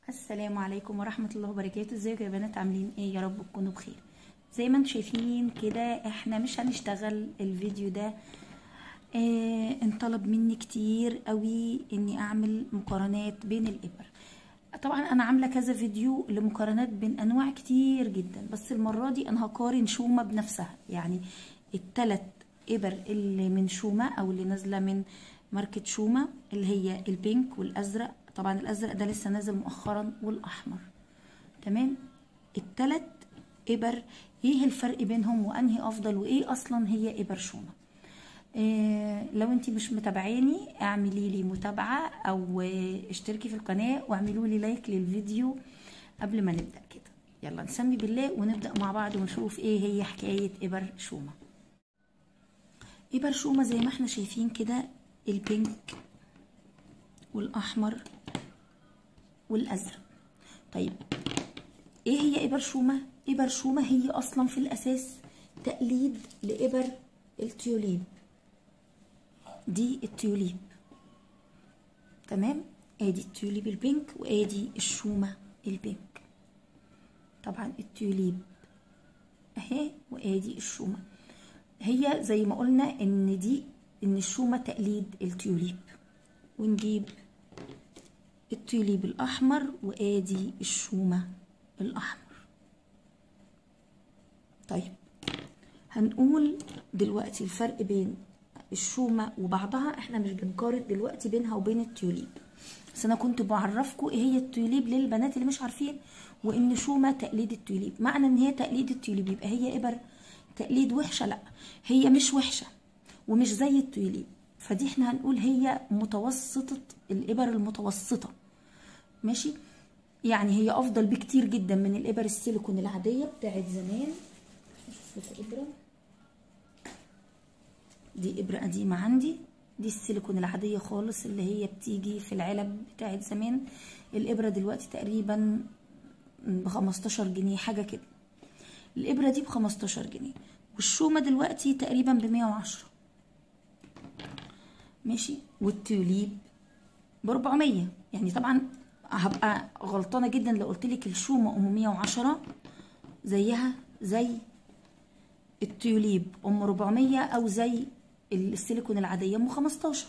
السلام عليكم ورحمة الله وبركاته. ازيكم يا بنات؟ عاملين ايه؟ يا رب تكونوا بخير. زي ما انتم شايفين كده احنا مش هنشتغل الفيديو ده. انطلب مني كتير قوي اني اعمل مقارنات بين الابر. طبعا انا عامله كذا فيديو لمقارنات بين انواع كتير جدا، بس المره دي انا هقارن شومه بنفسها، يعني الثلاث ابر اللي من شومه او اللي نازله من ماركه شومه، اللي هي البينك والازرق. طبعا الازرق ده لسه نازل مؤخرا، والاحمر. تمام. الثلاث ابر ايه الفرق بينهم وانهي افضل وايه اصلا هي ابر شومه؟ لو انتي مش متابعاني اعملي لي متابعه او اشتركي في القناه واعملوا لي لايك للفيديو قبل ما نبدا كده. يلا نسمي بالله ونبدا مع بعض ونشوف ايه هي حكايه ابر شومه. ابر شومه زي ما احنا شايفين كده، البينك والاحمر والازرق. طيب ايه هي ابر شومه؟ ابر شومه هي اصلا في الاساس تقليد لابر التيوليب. دي التيوليب. تمام. ادي التيوليب البينك وادي الشومه البينك. طبعا التيوليب اهي وادي الشومه. هي زي ما قلنا ان الشومه تقليد التيوليب، ونجيب التيوليب الاحمر وادي الشومه الاحمر. طيب هنقول دلوقتي الفرق بين الشومه وبعضها. احنا مش بنقارن دلوقتي بينها وبين التيوليب، بس انا كنت بعرفكم ايه هي التيوليب للبنات اللي مش عارفين، وان شومه تقليد التيوليب. معنى ان هي تقليد التيوليب يبقى هي ابر تقليد وحشه؟ لا، هي مش وحشه ومش زي التيوليب. فدي احنا هنقول هي متوسطه، الابر المتوسطه. ماشي، يعني هي افضل بكتير جدا من الابر السيليكون العاديه بتاعت زمان. اشوف لكم ابره، دي ابره قديمه عندي، دي السيليكون العاديه خالص اللي هي بتيجي في العلب بتاعت زمان. الابره دلوقتي تقريبا ب15 جنيه حاجه كده. الابره دي ب15 جنيه، والشومه دلوقتي تقريبا ب110. ماشي، والتيوليب ب400. يعني طبعا هبقى غلطانه جدا لو قلت لك الشومه ام 110 زيها زي التيوليب ام 400 او زي السيليكون العاديه ام 15.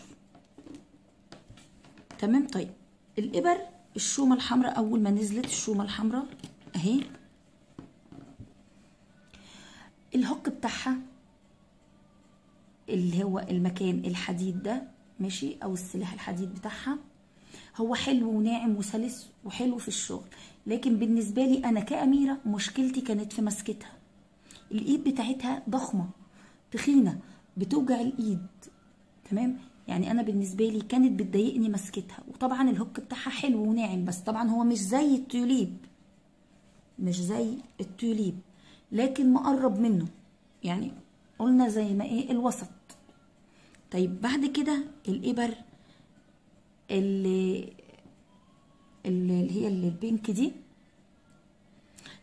تمام. طيب الابر الشومه الحمراء، اول ما نزلت الشومه الحمراء اهي، الهوك بتاعها اللي هو المكان الحديد ده، ماشي، او السلاح الحديد بتاعها، هو حلو وناعم وسلس وحلو في الشغل. لكن بالنسبه لي انا كأميرة مشكلتي كانت في مسكتها. الايد بتاعتها ضخمه تخينه بتوجع الايد. تمام. يعني انا بالنسبه لي كانت بتضايقني مسكتها. وطبعا الهوك بتاعها حلو وناعم، بس طبعا هو مش زي التيوليب، مش زي التيوليب، لكن مقرب منه، يعني قلنا زي ما ايه الوسط. طيب بعد كده الابر اللي هي البينك دي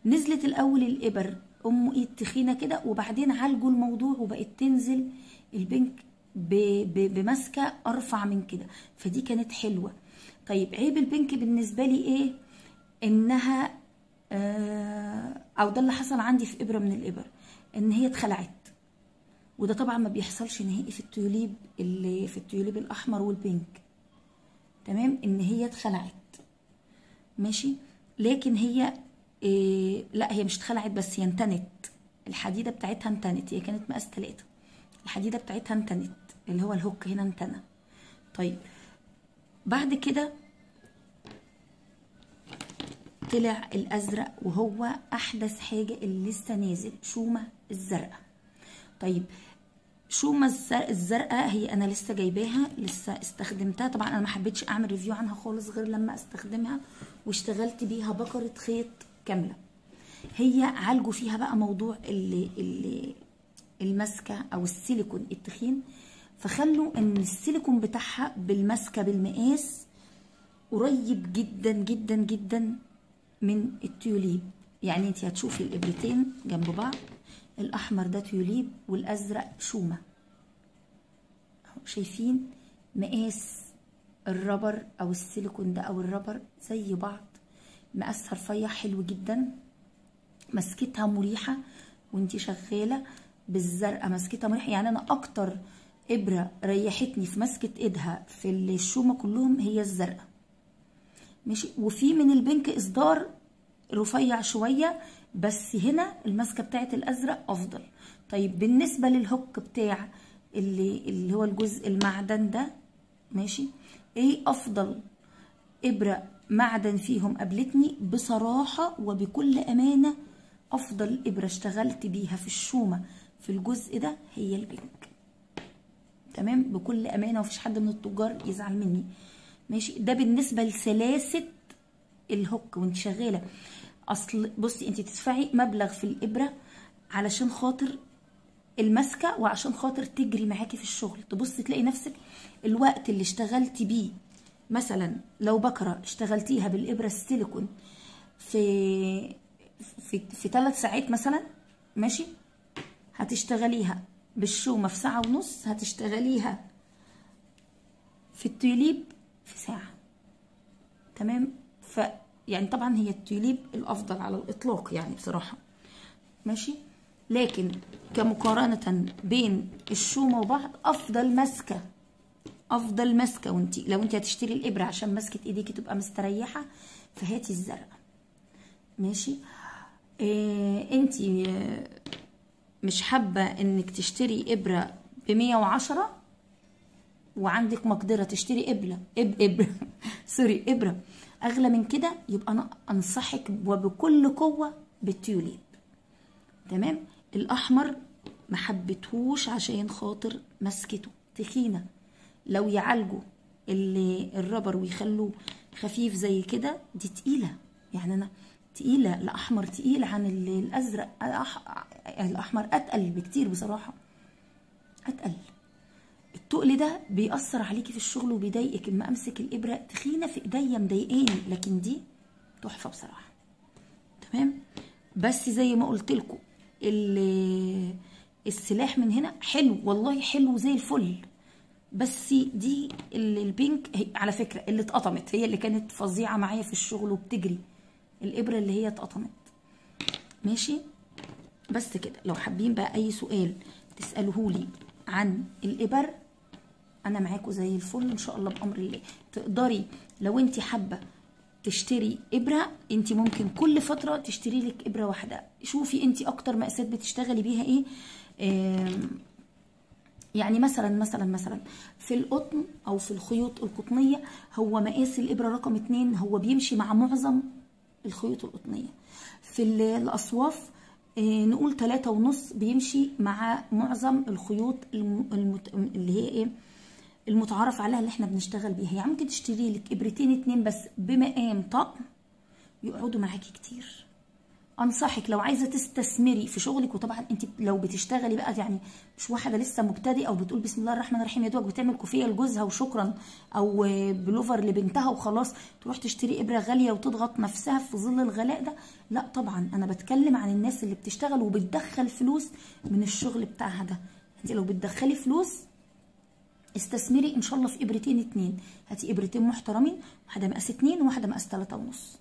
نزلت الاول الابر ام ايد تخينه كده، وبعدين عالجوا الموضوع وبقت تنزل البينك بمسكه ارفع من كده، فدي كانت حلوه. طيب عيب البينك بالنسبه لي ايه؟ انها او ده اللي حصل عندي في ابره من الابر، ان هي اتخلعت. وده طبعا ما بيحصلش نهائي في التيوليب، اللي في التيوليب الاحمر والبينك. تمام، ان هي اتخلعت. ماشي، لكن هي لا، هي مش اتخلعت بس هي انتنت. الحديده بتاعتها انتنت، هي كانت مقاس 3، الحديده بتاعتها انتنت، اللي هو الهوك هنا انتنى. طيب بعد كده طلع الازرق، وهو احدث حاجه اللي لسه نازل، شومه الزرقاء. طيب شومه الزرقاء هي انا لسه جايباها، لسه استخدمتها. طبعا انا ما حبيتش اعمل ريفيو عنها خالص غير لما استخدمها واشتغلت بيها بكره خيط كامله. هي عالجوا فيها بقى موضوع اللي المسكه او السيليكون التخين، فخلوا ان السيليكون بتاعها بالمسكه بالمقاس قريب جدا جدا جدا من التيوليب. يعني انت هتشوفي الابرتين جنب بعض، الاحمر ده تيوليب والازرق شومه. شايفين مقاس الربر او السيليكون ده او الربر زي بعض، مقاسها رفيع حلو جدا، مسكتها مريحه وانتي شغاله. بالزرقاء مسكتها مريحه، يعني انا اكتر ابره ريحتني في مسكه ايدها في الشومه كلهم هي الزرقاء. ماشي. وفي من البنك اصدار رفيع شويه، بس هنا الماسكه بتاعت الازرق افضل. طيب بالنسبه للهوك بتاع اللي هو الجزء المعدن ده، ماشي، ايه افضل ابره معدن فيهم قابلتني بصراحه وبكل امانه؟ افضل ابره اشتغلت بيها في الشومه في الجزء ده هي البنك. تمام، بكل امانه، ومفيش حد من التجار يزعل مني. ماشي. ده بالنسبه لسلاسه الهوك وانت شغاله. اصل بصي، انت تدفعي مبلغ في الابره علشان خاطر الماسكه وعشان خاطر تجري معاكي في الشغل. تبصي تلاقي نفسك الوقت اللي اشتغلتي بيه، مثلا لو بكره اشتغلتيها بالابره السيليكون في 3 ساعات مثلا، ماشي، هتشتغليها بالشومه في 1.5 ساعة، هتشتغليها في التوليب في ساعه. تمام. يعني طبعا هي التوليب الافضل على الاطلاق يعني بصراحه. ماشي. لكن كمقارنه بين الشومه وبعض، افضل ماسكه لو انت هتشتري الابره عشان ماسكه ايديكي تبقى مستريحه، فهاتي الزرقاء. ماشي. انت مش حابه انك تشتري ابره ب110 وعندك مقدره تشتري ابره اغلى من كده، يبقى انا انصحك وبكل قوه بالتيوليب. تمام. الاحمر ما حبيتهوش عشان خاطر مسكته تخينه. لو يعالجوا الربر ويخلوه خفيف زي كده، دي تقيله يعني. انا تقيله، الاحمر تقيل عن الازرق. الاحمر اتقل بكتير بصراحه، اتقل. التقل ده بيأثر عليكي في الشغل وبيضايقك. اما امسك الابره تخينه في ايديا مضايقاني، لكن دي تحفه بصراحه. تمام. بس زي ما قلت لكم السلاح من هنا حلو والله، حلو زي الفل. بس دي البينك على فكره اللي اتقطمت هي اللي كانت فظيعه معايا في الشغل وبتجري، الابره اللي هي اتقطمت. ماشي. بس كده. لو حابين بقى اي سؤال تسالوهولي عن الابر، انا معاكم زي الفل ان شاء الله بامر الله. تقدري لو انت حابه تشتري ابره، انت ممكن كل فتره تشتري لك ابره واحده. شوفي انت اكتر مقاسات بتشتغلي بيها ايه. يعني مثلا في القطن او في الخيوط القطنيه، هو مقاس الابره رقم 2 هو بيمشي مع معظم الخيوط القطنيه. في الاصواف نقول 3.5 بيمشي مع معظم الخيوط اللي هي ايه المتعارف عليها اللي احنا بنشتغل بيها. يعني ممكن تشتري لك ابرتين 2 بس بمقام طقم يقعدوا معاكي كتير. انصحك لو عايزه تستثمري في شغلك، وطبعا انت لو بتشتغلي بقى، يعني مش واحده لسه مبتدئه او بتقول بسم الله الرحمن الرحيم يا دوبك بتعمل كوفيه لجوزها وشكرا، او بلوفر لبنتها وخلاص، تروح تشتري ابره غاليه وتضغط نفسها في ظل الغلاء ده. لا طبعا، انا بتكلم عن الناس اللي بتشتغل وبتدخل فلوس من الشغل بتاعها ده. انت لو بتدخلي فلوس استثمري ان شاء الله في ابرتين 2. هاتي ابرتين محترمين، واحده مقاس 2 وواحده مقاس 3.5.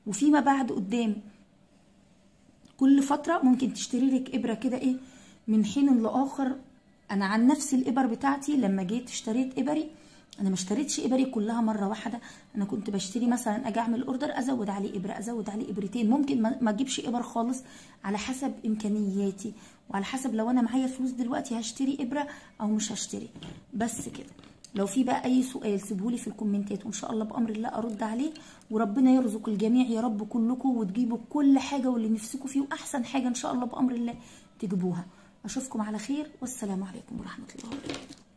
وفيما بعد قدام كل فتره ممكن تشتري لك ابره كده ايه من حين لاخر. انا عن نفسي الابر بتاعتي لما جيت اشتريت ابري، انا ما اشتريتش ابري كلها مره واحده. انا كنت بشتري مثلا اجي اعمل اوردر ازود عليه ابره، ازود عليه ابرتين، ممكن ما اجيبش ابر خالص على حسب امكانياتي وعلى حسب لو انا معايا فلوس دلوقتي هشتري ابره او مش هشتري. بس كده. لو في بقى اي سؤال سيبهولي في الكومنتات وان شاء الله بامر الله ارد عليه. وربنا يرزق الجميع يا رب كلكم وتجيبوا كل حاجه واللي نفسكم فيه، واحسن حاجه ان شاء الله بامر الله تجيبوها. اشوفكم على خير، والسلام عليكم ورحمه الله وبركاته.